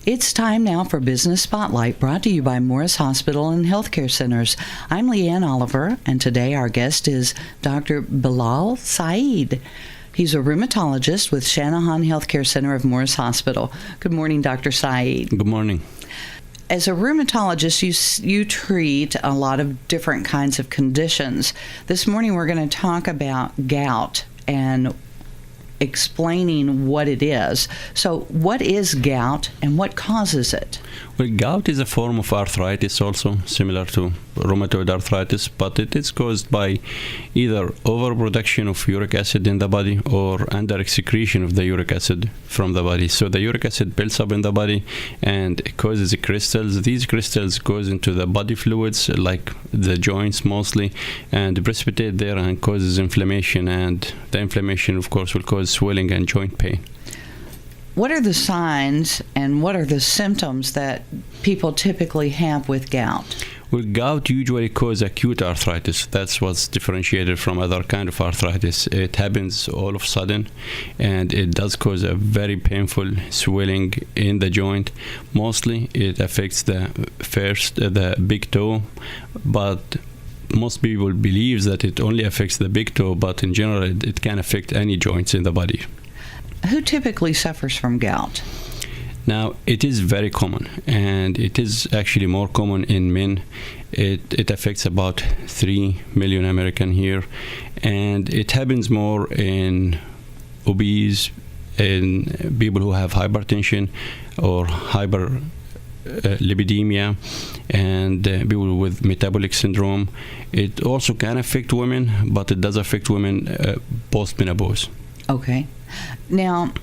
It's time now for Business Spotlight, brought to you by Morris Hospital and Healthcare Centers. I'm Leanne Oliver, and today our guest is Dr. Bilal Saeed. He's a rheumatologist with Shanahan Healthcare Center of Morris Hospital. Good morning, Dr. Saeed. Good morning. As a rheumatologist, you treat a lot of different kinds of conditions. This morning we're going to talk about gout and explaining what it is. So what is gout and what causes it? Well, gout is a form of arthritis also, similar to rheumatoid arthritis, but it is caused by either overproduction of uric acid in the body or under excretion of the uric acid from the body. So the uric acid builds up in the body and it causes crystals. These crystals goes into the body fluids, like the joints mostly, and precipitate there and causes inflammation. And the inflammation, of course, will cause swelling and joint pain. What are the signs and what are the symptoms that people typically have with gout? Well, gout usually causes acute arthritis. That's what's differentiated from other kind of arthritis. It happens all of a sudden, and it does cause a very painful swelling in the joint. Mostly, it affects the big toe, but most people believe that it only affects the big toe, but in general, it can affect any joints in the body. Who typically suffers from gout? Now, it is very common, and it is actually more common in men. It affects about 3 million Americans here, and it happens more in obese, in people who have hypertension or hyperlipidemia, and people with metabolic syndrome. It also can affect women, but it does affect women post-menopause. Okay. Now,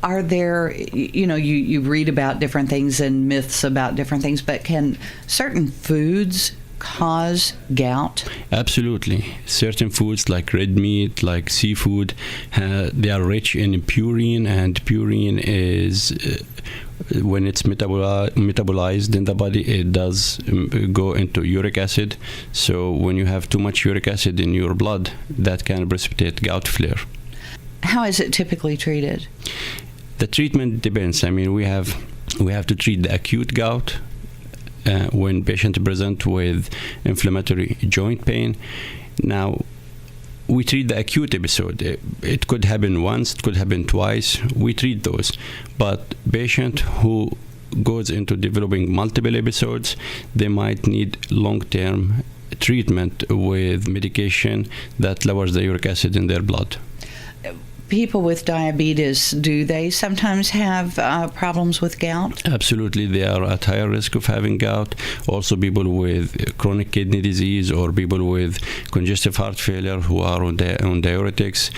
are there, you read about different things and myths about different things, but can certain foods cause gout? Absolutely. Certain foods like red meat, like seafood, they are rich in purine, and purine is, when it's metabolized in the body, it does go into uric acid. So when you have too much uric acid in your blood, that can precipitate gout flare. How is it typically treated? The treatment depends. I mean, we have to treat the acute gout when patients present with inflammatory joint pain. Now, we treat the acute episode. It could happen once, it could happen twice. We treat those. But patient who goes into developing multiple episodes, they might need long-term treatment with medication that lowers the uric acid in their blood. People with diabetes, do they sometimes have problems with gout? Absolutely. They are at higher risk of having gout. Also, people with chronic kidney disease or people with congestive heart failure who are on diuretics,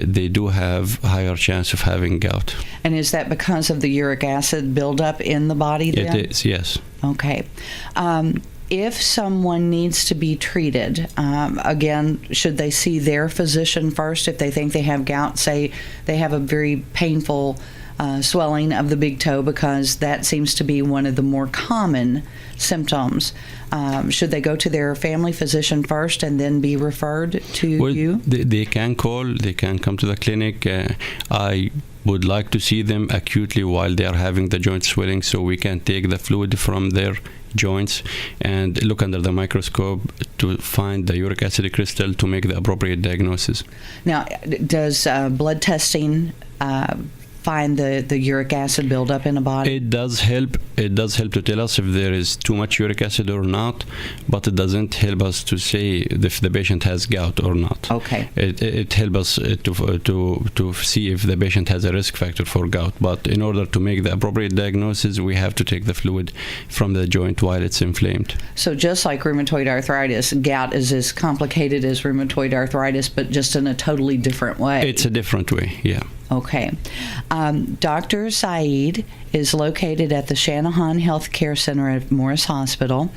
they do have higher chance of having gout. And is that because of the uric acid buildup in the body then? It is, yes. Okay. If someone needs to be treated, again, should they see their physician first if they think they have gout? Say they have a very painful swelling of the big toe, because that seems to be one of the more common symptoms. Should they go to their family physician first and then be referred to you? They can call, they can come to the clinic. I would like to see them acutely while they are having the joint swelling, so we can take the fluid from their joints and look under the microscope to find the uric acid crystal to make the appropriate diagnosis. Now, does blood testing find the uric acid buildup in the body? It does help. It does help to tell us if there is too much uric acid or not, but it doesn't help us to say if the patient has gout or not. Okay. It helps us to see if the patient has a risk factor for gout. But in order to make the appropriate diagnosis, we have to take the fluid from the joint while it's inflamed. So just like rheumatoid arthritis, gout is as complicated as rheumatoid arthritis, but just in a totally different way. It's a different way, yeah. Okay. Dr. Saeed is located at the Shanahan Healthcare Center at Morris Hospital.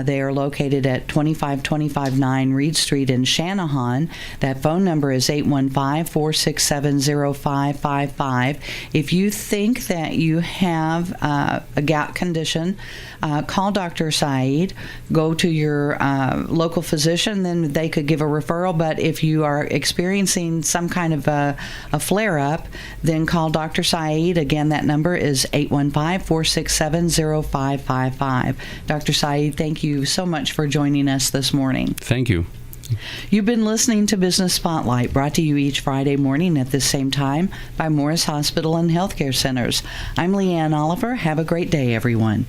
They are located at 25259 Reed Street in Shanahan. That phone number is 815-467-0555. If you think that you have a gout condition, call Dr. Saeed. Go to your local physician, then they could give a referral. But if you are experiencing some kind of a flare-up, up, then call Dr. Saeed. Again, that number is 815-467-0555. Dr. Saeed, thank you so much for joining us this morning. Thank you. You've been listening to Business Spotlight, brought to you each Friday morning at this same time by Morris Hospital and Healthcare Centers. I'm Leanne Oliver. Have a great day, everyone.